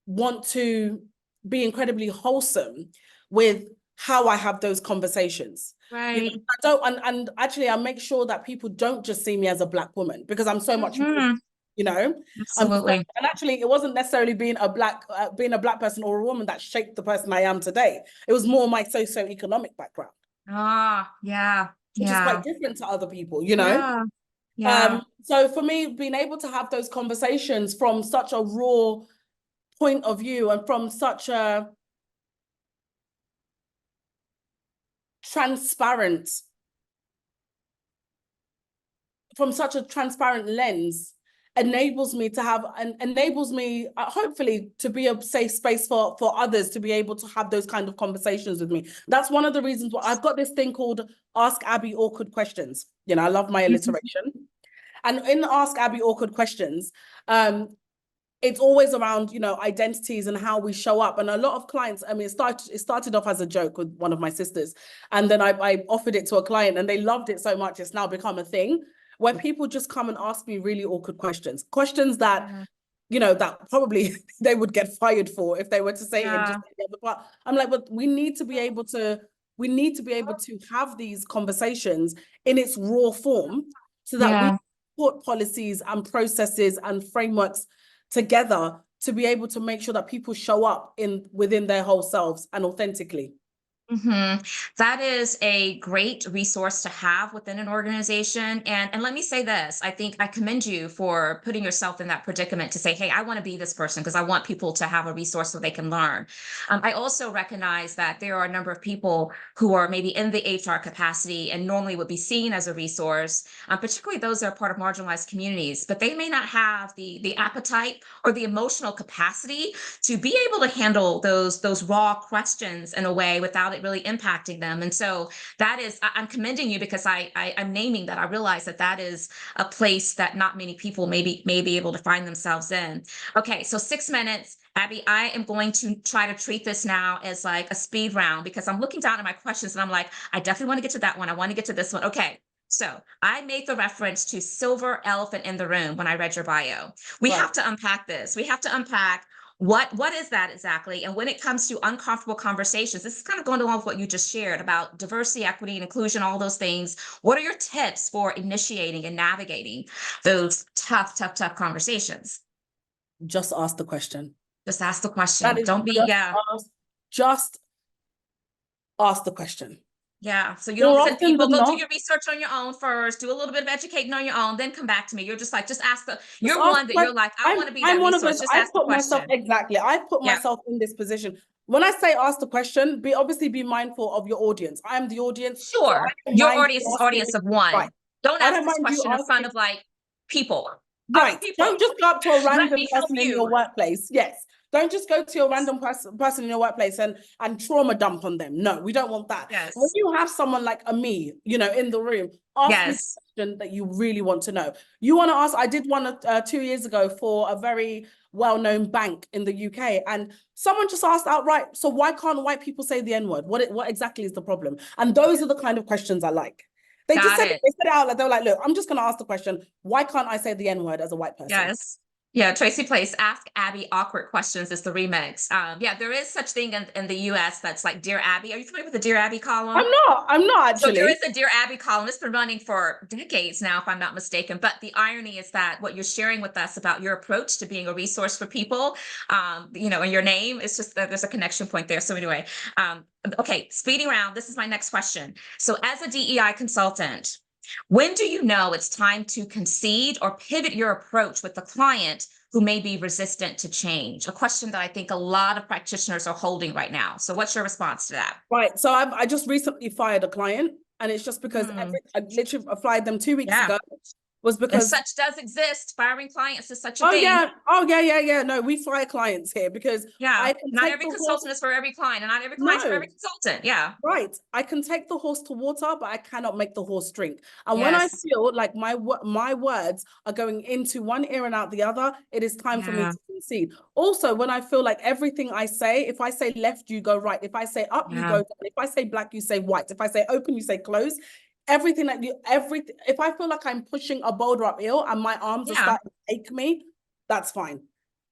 want to be incredibly wholesome with how I have those conversations. Right. I don't, and actually I make sure that people don't just see me as a Black woman, because I'm so much more, Absolutely. and actually it wasn't necessarily being a Black person or a woman that shaped the person I am today. It was more my socioeconomic background, Yeah. which is Yeah. quite different to other people, Yeah. Yeah. So for me, being able to have those conversations from such a raw point of view, and from such a transparent lens, enables me to have, and enables me hopefully to be a safe space for others to be able to have those kind of conversations with me. That's one of the reasons why I've got this thing called Ask Abby Awkward Questions. I love my alliteration. And in Ask Abby Awkward Questions, it's always around, identities and how we show up. And a lot of clients, I mean, it started off as a joke with one of my sisters. And then I offered it to a client and they loved it so much, it's now become a thing where people just come and ask me really awkward questions that, that probably they would get fired for if they were to say it in just the other part. I'm like, but we need to be able to have these conversations in its raw form, so that we put policies and processes and frameworks together to be able to make sure that people show up within their whole selves and authentically. That is a great resource to have within an organization. And let me say this, I think I commend you for putting yourself in that predicament to say, hey, I want to be this person because I want people to have a resource so they can learn. I also recognize that there are a number of people who are maybe in the HR capacity and normally would be seen as a resource, particularly those that are part of marginalized communities, but they may not have the appetite or the emotional capacity to be able to handle those raw questions in a way without it really impacting them. And so that is, I'm commending you, because I'm naming that. I realize that is a place that not many people may be able to find themselves in. Okay, so 6 minutes. Abby, I am going to try to treat this now as like a speed round, because I'm looking down at my questions and I'm like, I definitely want to get to that one. I want to get to this one. Okay. So I made the reference to silver elephant in the room when I read your bio. We have to unpack this. We have to unpack what is that exactly? And when it comes to uncomfortable conversations, this is kind of going along with what you just shared about diversity, equity, and inclusion, all those things. What are your tips for initiating and navigating those tough conversations? Just ask the question. Just ask the question. Don't be, just ask the question. Yeah. So you More don't send often people, than go do not, your research on your own first, do a little bit of educating on your own, then come back to me. You're just like, just ask just you're ask one that like you're like, I want to be I'm that one of resource. those. Just I've ask the put myself question. exactly. I've put Yeah. myself in this position. When I say ask the question, obviously be mindful of your audience. I am the audience, so I Sure. don't Your mind audience you is asking audience me. of Right. one. Don't I ask don't this mind you question in front asking. of like people. Other Right. people. Don't just go up to a Let random me help person in your you. workplace. Yes. Don't just go to your random person in your workplace and trauma dump on them. No, we don't want that. When Yes. you have someone like a me, in the room, ask me the Yes. question that you really want to know. You want to ask, I did one 2 years ago for a very well-known bank in the UK, and someone just asked outright, so why can't white people say the N-word? What exactly is the problem? And those are the kind of questions I like. They just Got said it. it. They said it out. They were like, look, I'm just going to ask the question, why can't I say the N-word as a white person? Yes. Yeah, Tracy Place, Ask Abby Awkward Questions is the remix. Yeah, there is such thing in the US that's like Dear Abby. Are you familiar with the Dear Abby column? I'm not So there actually. is a Dear Abby column. It's been running for decades now, if I'm not mistaken. But the irony is that what you're sharing with us about your approach to being a resource for people, in your name, it's just that there's a connection point there. So anyway, okay, speeding around. This is my next question. So as a DEI consultant, when do you know it's time to concede or pivot your approach with the client who may be resistant to change? A question that I think a lot of practitioners are holding right now. So what's your response to that? Right. So I just recently fired a client, and it's just because I literally fired them 2 weeks Yeah. ago. Was And because such does exist. Firing clients is such a oh thing. yeah. No, we fire clients here because Yeah. I can Not take every the horse. consultant is for every client, and not every client's for No. every consultant. Yeah. Right. I can take the horse to water, but I cannot make the horse drink. And when I Yes. feel like my words are going into one ear and out the other, it is time for me Yeah. to concede. Also, when I feel like everything I say, if I say left, you go right. If I say up, you Yeah. go down. If I say black, you say white. If I say open, you say close. If I feel like I'm pushing a boulder uphill and my arms are Yeah. starting to ache me, that's fine.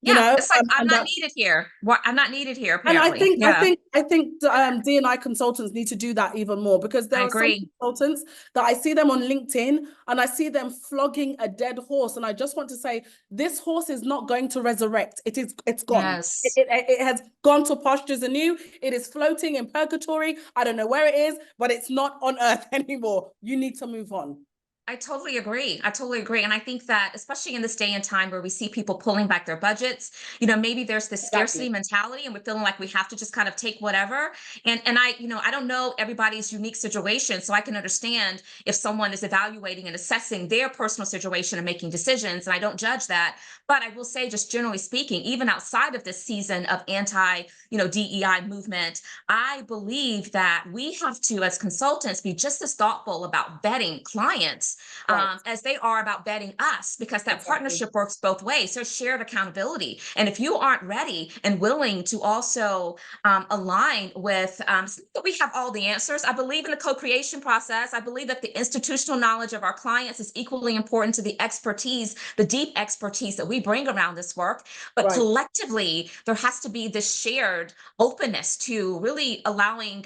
Yeah. It's like I'm And not that's needed here. What I'm not needed here, and apparently. Yeah. I think D&I consultants need to do that even more, because there I are some agree. consultants that I see them on LinkedIn and I see them flogging a dead horse, and I just want to say, this horse is not going to resurrect. It's gone. Yes. It has gone to pastures anew. It is floating in purgatory. I don't know where it is, but it's not on earth anymore. You need to move on. I totally agree. I totally agree. And I think that especially in this day and time where we see people pulling back their budgets, maybe there's this scarcity Exactly. mentality and we're feeling like we have to just kind of take whatever. And I don't know everybody's unique situation. So I can understand if someone is evaluating and assessing their personal situation and making decisions. And I don't judge that. But I will say, just generally speaking, even outside of this season of DEI movement, I believe that we have to, as consultants, be just as thoughtful about vetting clients Right. as they are about betting us, because that Exactly. partnership works both ways. There's shared accountability. And if you aren't ready and willing to also align with that we have all the answers, I believe in the co-creation process. I believe that the institutional knowledge of our clients is equally important to the expertise, the deep expertise that we bring around this work. But Right. collectively, there has to be this shared openness to really allowing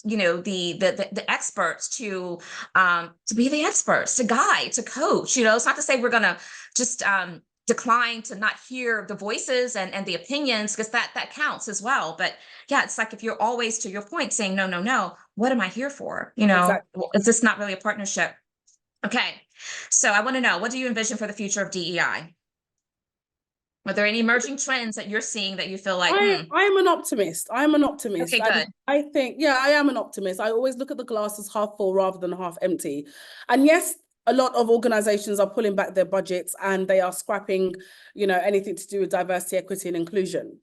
the experts to be the experts, to guide, to coach. It's not to say we're going to just decline to not hear the voices and the opinions, because that counts as well. But yeah, it's like if you're always, to your point, saying no, what am I here for? Exactly. Is this not really a partnership? Okay, so I want to know, what do you envision for the future of DEI? Are there any emerging trends that you're seeing that you feel like, I am an optimist. I am an optimist. okay, good. I think, yeah, I am an optimist. I always look at the glass as half full rather than half empty. And yes, a lot of organizations are pulling back their budgets and they are scrapping, anything to do with diversity, equity, and inclusion.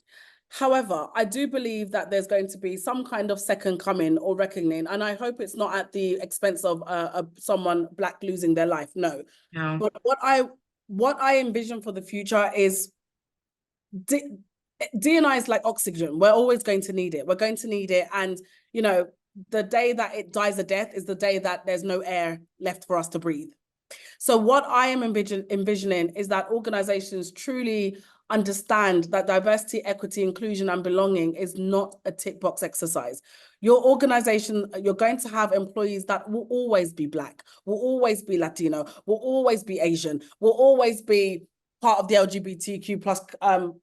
However, I do believe that there's going to be some kind of second coming or reckoning, and I hope it's not at the expense of someone Black losing their life. No. No. But what I envision for the future is D&I is like oxygen. We're always going to need it. We're going to need it. And, the day that it dies a death is the day that there's no air left for us to breathe. So what I am envisioning is that organizations truly understand that diversity, equity, inclusion, and belonging is not a tick box exercise. Your organization, you're going to have employees that will always be Black, will always be Latino, will always be Asian, will always be part of the LGBTQ plus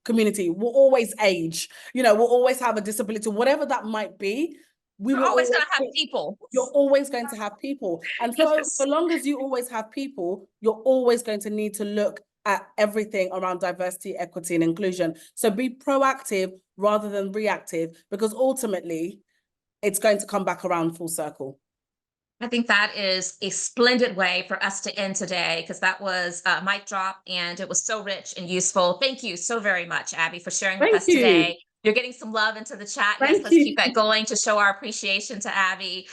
community, will always age, will always have a disability, whatever that might be. we We're will always going always to have people. you're always going to have people. And so long as you always have people, you're always going to need to look at everything around diversity, equity, and inclusion. So be proactive rather than reactive, because ultimately it's going to come back around full circle. I think that is a splendid way for us to end today, because that was a mic drop and it was so rich and useful. Thank you so very much, Abby, for sharing with us today. You're getting some love into the chat. Yes, let's keep that going to show our appreciation to Abby.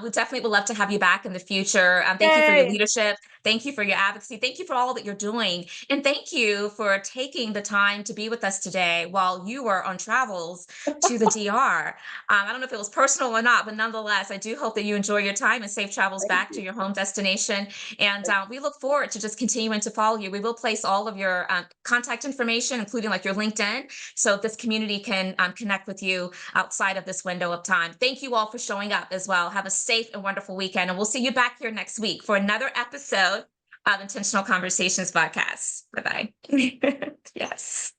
We definitely would love to have you back in the future. Thank you for your leadership. Thank you for your advocacy. Thank you for all that you're doing. And thank you for taking the time to be with us today while you were on travels to the DR. I don't know if it was personal or not, but nonetheless, I do hope that you enjoy your time and safe travels back to your home destination. And we look forward to just continuing to follow you. We will place all of your contact information, including like your LinkedIn, so this community can connect with you outside of this window of time. Thank you all for showing up as well. Have a safe and wonderful weekend. And we'll see you back here next week for another episode of Intentional Conversations VodCast. Bye-bye. Yes.